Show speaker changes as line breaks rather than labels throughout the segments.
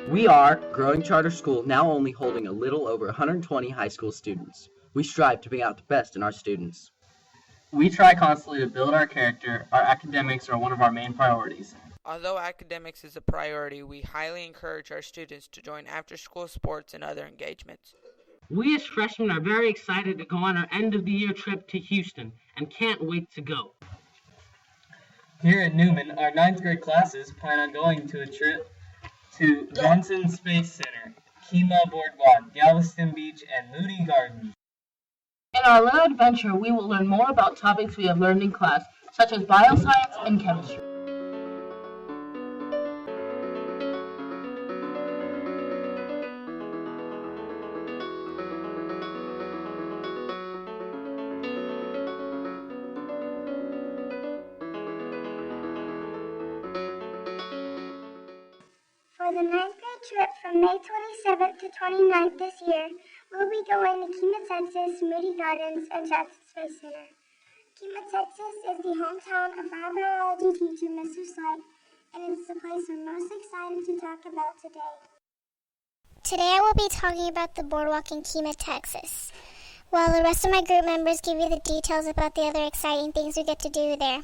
We are a growing charter school, now only holding a little over 120 high school students. We strive to bring out the best in our students. We try constantly to build our character. Our academics are one of our main priorities.
Although academics is a priority, we highly encourage our students to join after-school sports and other engagements.
We as freshmen are very excited to go on our end-of-the-year trip to Houston and can't wait to go.
Here at Newman, our 9th grade classes plan on going to a trip to Johnson Space Center, Kemah Boardwalk, Galveston Beach, and Moody Gardens.
In our little adventure, we will learn more about topics we have learned in class, such as bioscience and chemistry.
For the 9th grade trip from May 27th to 29th this year, we'll be going to Kemah, Texas, Moody Gardens, and Johnson Space Center. Kemah, Texas is the hometown of our biology teacher, Mr. Slight, and it's the place we're most excited to talk about today. Today I will be talking about the Boardwalk in Kemah, Texas, while the rest of my group members give you the details about the other exciting things we get to do there.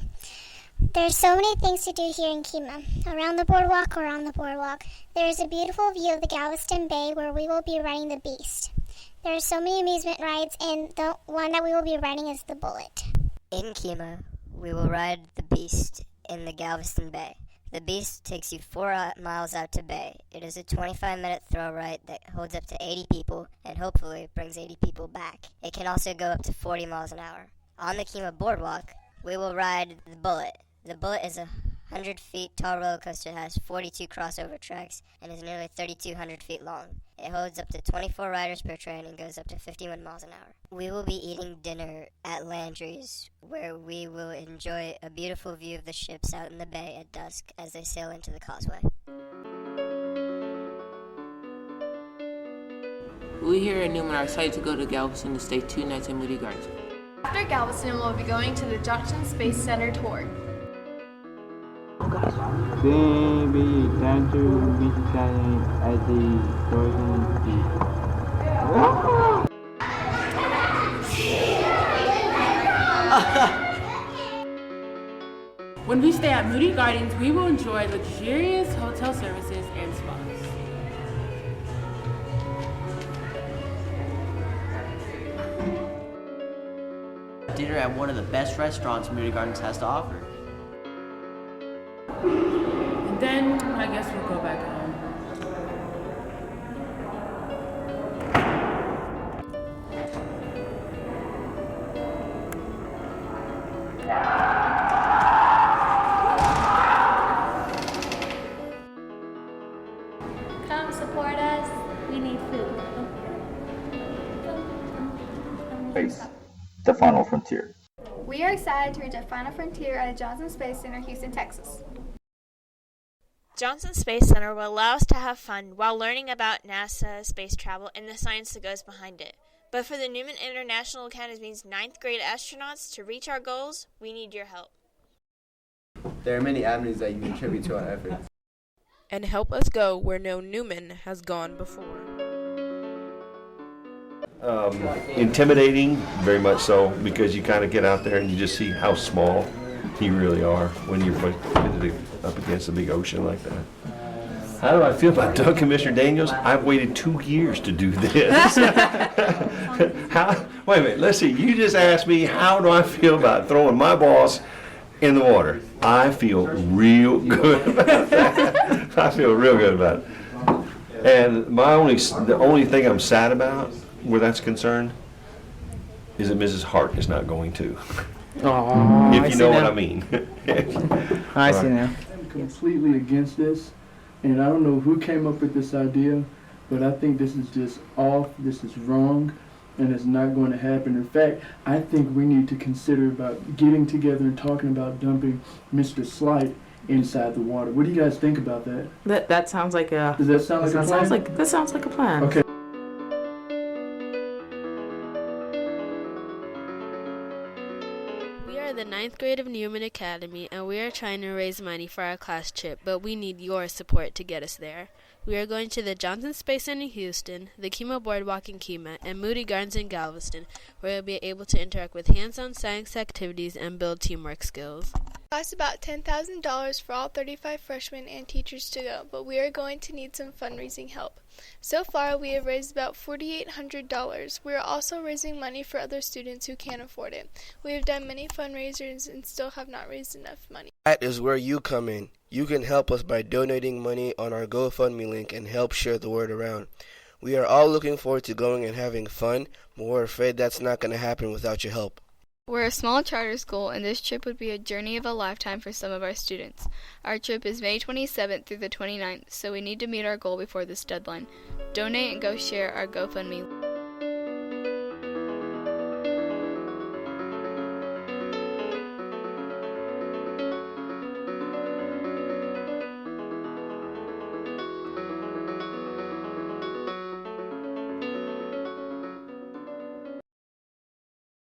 There's so many things to do here in Kemah. Around the boardwalk or on the boardwalk, there is a beautiful view of the Galveston Bay where we will be riding the Beast. There are so many amusement rides, and the one that we will be riding is the Bullet.
In Kemah, we will ride the Beast in the Galveston Bay. The Beast takes you 4 miles out to bay. It is a 25-minute thrill ride that holds up to 80 people and hopefully brings 80 people back. It can also go up to 40 miles an hour. On the Kemah Boardwalk, we will ride the Bullet. The Bullet is a 100 feet tall roller coaster that has 42 crossover tracks and is nearly 3,200 feet long. It holds up to 24 riders per train and goes up to 51 miles an hour. We will be eating dinner at Landry's, where we will enjoy a beautiful view of the ships out in the bay at dusk as they sail into the causeway.
We here at Newman are excited to go to Galveston to stay 2 nights in Moody Gardens.
After Galveston, we'll be going to the Johnson Space Center tour.
Baby, can't you be kind at the frozen
When we stay at Moody Gardens, we will enjoy luxurious hotel services and spas.
Dinner at one of the best restaurants Moody Gardens has to offer.
And then I guess we'll go back home.
Come support us. We need food.
Face the final frontier.
We are excited to reach our final frontier at the Johnson Space Center, Houston, Texas.
Johnson Space Center will allow us to have fun while learning about NASA space travel and the science that goes behind it. But for the Newman International Academy's 9th grade astronauts to reach our goals, we need your help.
There are many avenues that you can contribute to our efforts.
And help us go where no Newman has gone before.
Intimidating, very much so, because you kind of get out there and you just see how small you really are when you're up against a big ocean like that. How do I feel about Doug Commissioner Daniels? I've waited 2 years to do this. Wait a minute, let's see. You just asked me how do I feel about throwing my boss in the water. I feel real good about that. I feel real good about it. And the only thing I'm sad about where that's concerned is that Mrs. Hart is not going to.
Aww,
if you know what I mean.
I see now.
I'm completely against this, and I don't know who came up with this idea, but I think this is just off, this is wrong, and it's not going to happen. In fact, I think we need to consider about getting together and talking about dumping Mr. Slight inside the water. What do you guys think about that?
That sounds like a.
Does that sound like a plan?
That sounds like a plan.
Okay.
We are the 9th grade of Newman Academy, and we are trying to raise money for our class trip, but we need your support to get us there. We are going to the Johnson Space Center in Houston, the Kemah Boardwalk in Kemah, and Moody Gardens in Galveston, where you'll be able to interact with hands-on science activities and build teamwork skills.
It costs about $10,000 for all 35 freshmen and teachers to go, but we are going to need some fundraising help. So far, we have raised about $4,800. We are also raising money for other students who can't afford it. We have done many fundraisers and still have not raised enough money.
That is where you come in. You can help us by donating money on our GoFundMe link and help share the word around. We are all looking forward to going and having fun, but we're afraid that's not going to happen without your help.
We're a small charter school, and this trip would be a journey of a lifetime for some of our students. Our trip is May 27th through the 29th, so we need to meet our goal before this deadline. Donate and go share our GoFundMe.